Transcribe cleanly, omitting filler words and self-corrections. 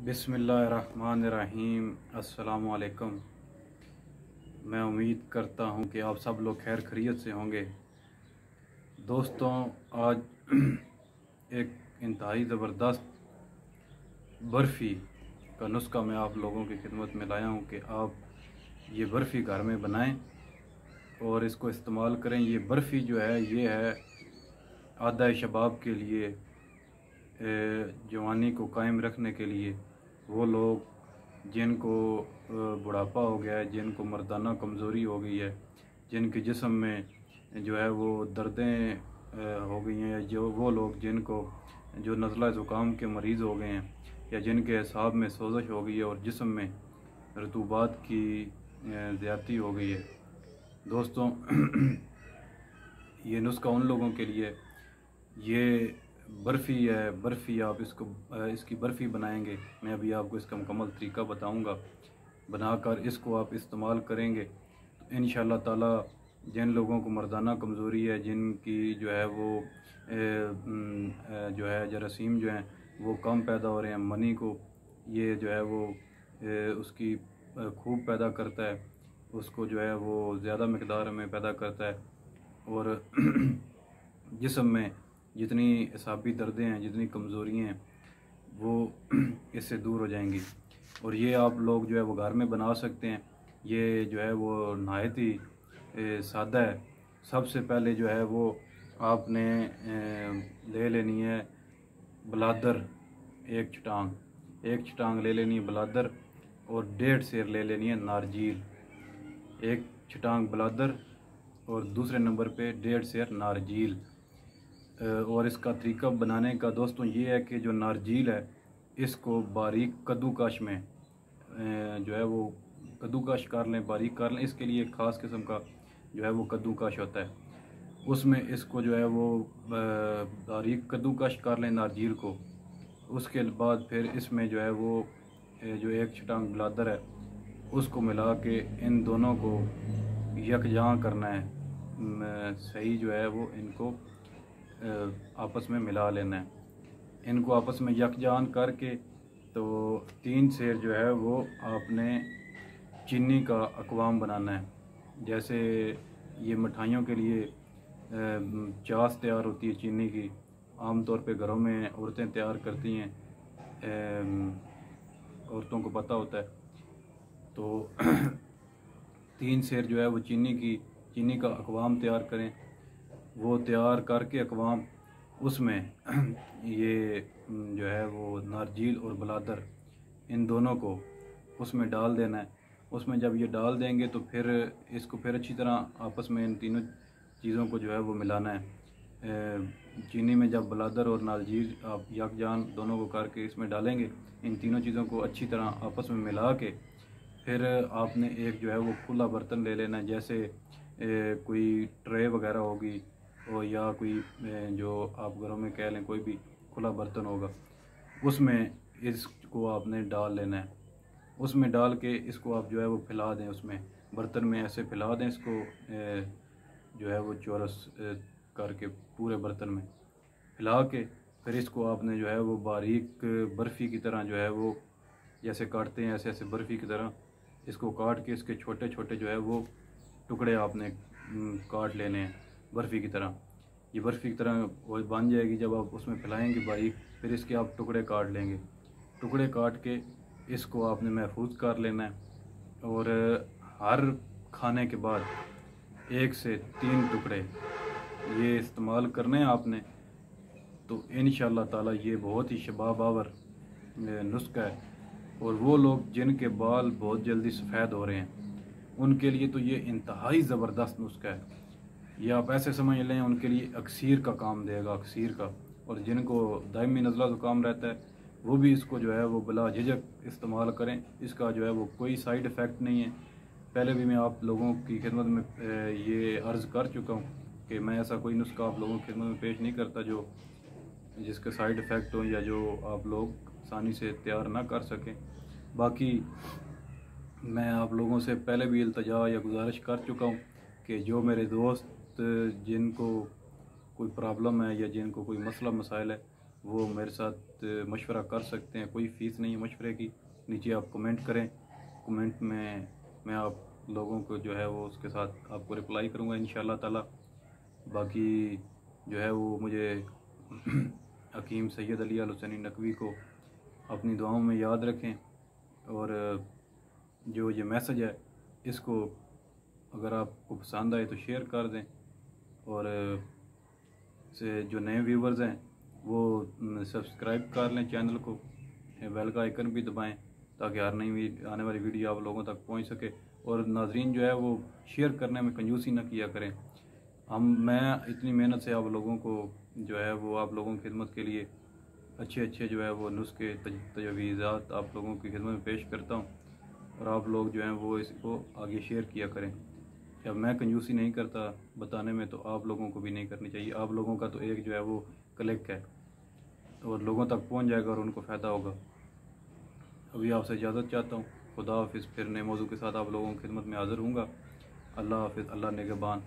बिस्मिल्लाहिर्रहमानिर्रहीम। अस्सलामुअलैकुम। मैं उम्मीद करता हूँ कि आप सब लोग खैर खैरियत से होंगे। दोस्तों, आज एक इंतहाई ज़बरदस्त बर्फ़ी का नुस्खा मैं आप लोगों की खिदमत में लाया हूँ कि आप ये बर्फ़ी घर में बनाएं और इसको इस्तेमाल करें। ये बर्फ़ी जो है ये है आधा शबाब के लिए, जवानी को कायम रखने के लिए। वो लोग जिनको बुढ़ापा हो गया है, जिनको मर्दाना कमज़ोरी हो गई है, जिनके जिस्म में जो है वो दर्दें हो गई हैं, या जो वो लोग जिनको जो नज़ला ज़ुकाम के मरीज़ हो गए हैं, या जिनके असाब में सोजश हो गई है और जिस्म में रतूबात की ज़्यादती हो गई है। दोस्तों ये नुस्खा उन लोगों के लिए, ये बर्फ़ी है। बर्फ़ी आप इसकी बर्फ़ी बनाएंगे। मैं अभी आपको इसका मुकम्मल तरीका बताऊंगा। बनाकर इसको आप इस्तेमाल करेंगे तो इंशाअल्लाह ताला जिन लोगों को मर्दाना कमज़ोरी है, जिनकी जो है वो जो है जरासीम जो हैं वो कम पैदा हो रहे हैं, मनी को ये जो है वो उसकी खूब पैदा करता है, उसको जो है वो ज़्यादा मकदार में पैदा करता है और जिस्म में जितनी असाबी दर्दें हैं, जितनी कमज़ोरियाँ हैं, वो इससे दूर हो जाएंगी। और ये आप लोग जो है वो घर में बना सकते हैं। ये जो है वो नहायत ही सादा है। सबसे पहले जो है वो आपने ले लेनी है बलादर, एक छटांग ले लेनी है बलादर, और 1.5 सेर ले लेनी है नारजील। एक छटांग बलादर और दूसरे नंबर पे 1.5 सेर नारजील। और इसका तरीका बनाने का दोस्तों ये है कि जो नारजील है इसको बारीक कद्दूकश में जो है वो कद्दूकश कर लें, बारीक कर लें। इसके लिए एक ख़ास किस्म का जो है वो कद्दूकश होता है, उसमें इसको जो है वो बारीक कद्दूकश कर लें नारजील को। उसके बाद फिर इसमें जो है वो जो एक छटांग बलादर है उसको मिला के इन दोनों को यकजां करना है। सही जो है वो इनको आपस में मिला लेना है। इनको आपस में यकजान करके तो 3 सेर जो है वो आपने चीनी का अकवाम बनाना है। जैसे ये मिठाइयों के लिए चास तैयार होती है चीनी की, आम तौर पे घरों में औरतें तैयार करती हैं, औरतों को पता होता है। तो 3 सेर जो है वो चीनी का अकवाम तैयार करें। वो तैयार करके अकवाम उसमें ये जो है वो नारजील और बलादर इन दोनों को उसमें डाल देना है। उसमें जब ये डाल देंगे तो फिर इसको फिर अच्छी तरह आपस में इन तीनों चीज़ों को जो है वो मिलाना है। चीनी में जब बलादर और नारजील आप यकजान दोनों को करके इसमें डालेंगे, इन तीनों चीज़ों को अच्छी तरह आपस में मिला के फिर आपने एक जो है वो खुला बर्तन ले लेना है। जैसे कोई ट्रे वगैरह होगी और या कोई जो आप घरों में कह लें कोई भी खुला बर्तन होगा, उसमें इसको आपने डाल लेना है। उसमें डाल के इसको आप जो है वो फैला दें, उसमें बर्तन में ऐसे फैला दें इसको, जो है वो चौरस करके पूरे बर्तन में फैला के फिर इसको आपने जो है वो बारीक बर्फ़ी की तरह जो है वो जैसे काटते हैं ऐसे ऐसे बर्फ़ी की तरह इसको काट के इसके छोटे छोटे जो है वो टुकड़े आपने काट लेने हैं बर्फ़ी की तरह। ये बर्फ़ी की तरह वो बन जाएगी। जब आप उसमें फैलाएंगे बारीक, फिर इसके आप टुकड़े काट लेंगे। टुकड़े काट के इसको आपने महफूज कर लेना है। और हर खाने के बाद 1 से 3 टुकड़े ये इस्तेमाल करने हैं आपने। तो इंशाअल्लाह ताला ये बहुत ही शबाब आवर नुस्खा है। और वो लोग जिनके बाल बहुत जल्दी सफ़ेद हो रहे हैं उनके लिए तो ये इंतहाई ज़बरदस्त नुस्खा है। ये आप ऐसे समझ लें उनके लिए अक्सीर का काम देगा, अक्सीर का। और जिनको दायमी नज़ला ज़ुकाम रहता है वो भी इसको जो है वो बिला झिझक इस्तेमाल करें। इसका जो है वो कोई साइड इफ़ेक्ट नहीं है। पहले भी मैं आप लोगों की खिदमत में ये अर्ज़ कर चुका हूँ कि मैं ऐसा कोई नुस्खा आप लोगों की खिदमत में पेश नहीं करता जो जिसके साइड इफ़ेक्ट हो या जो आप लोग आसानी से तैयार ना कर सकें। बाकी मैं आप लोगों से पहले भी इल्तिजा या गुजारिश कर चुका हूँ कि जो मेरे दोस्त जिनको कोई प्रॉब्लम है या जिनको कोई मसला मसाइल है वो मेरे साथ मशवरा कर सकते हैं। कोई फ़ीस नहीं है मशवरे की। नीचे आप कमेंट करें, कमेंट में मैं आप लोगों को जो है वो उसके साथ आपको रिप्लाई करूँगा इंशाअल्लाह ताला। बाकी जो है वो मुझे हकीम सैयद अली अल हुसैनी नकवी को अपनी दुआओं में याद रखें। और जो ये मैसेज है इसको अगर आपको पसंद आए तो शेयर कर दें। और से जो नए व्यूवर्स हैं वो सब्सक्राइब कर लें चैनल को, बेल का आइकन भी दबाएं ताकि हर नई आने वाली वीडियो आप लोगों तक पहुंच सके। और नाजरीन जो है वो शेयर करने में कंजूसी ना किया करें। मैं इतनी मेहनत से आप लोगों को जो है वो आप लोगों की खिदमत के लिए अच्छे जो है वो नुस्खे तजवीज़ात आप लोगों की खिदमत में पेश करता हूँ। और आप लोग जो हैं वो इसको आगे शेयर किया करें। जब मैं कंजूसी नहीं करता बताने में तो आप लोगों को भी नहीं करनी चाहिए। आप लोगों का तो एक जो है वो क्लिक है और लोगों तक पहुंच जाएगा और उनको फ़ायदा होगा। अभी आपसे इजाज़त चाहता हूँ। खुदा हाफिज़। फिर नए मौजू के साथ आप लोगों की खिदमत में हाज़िर हूँगा। अल्लाह हाफिज़। अल्लाह निगहबान।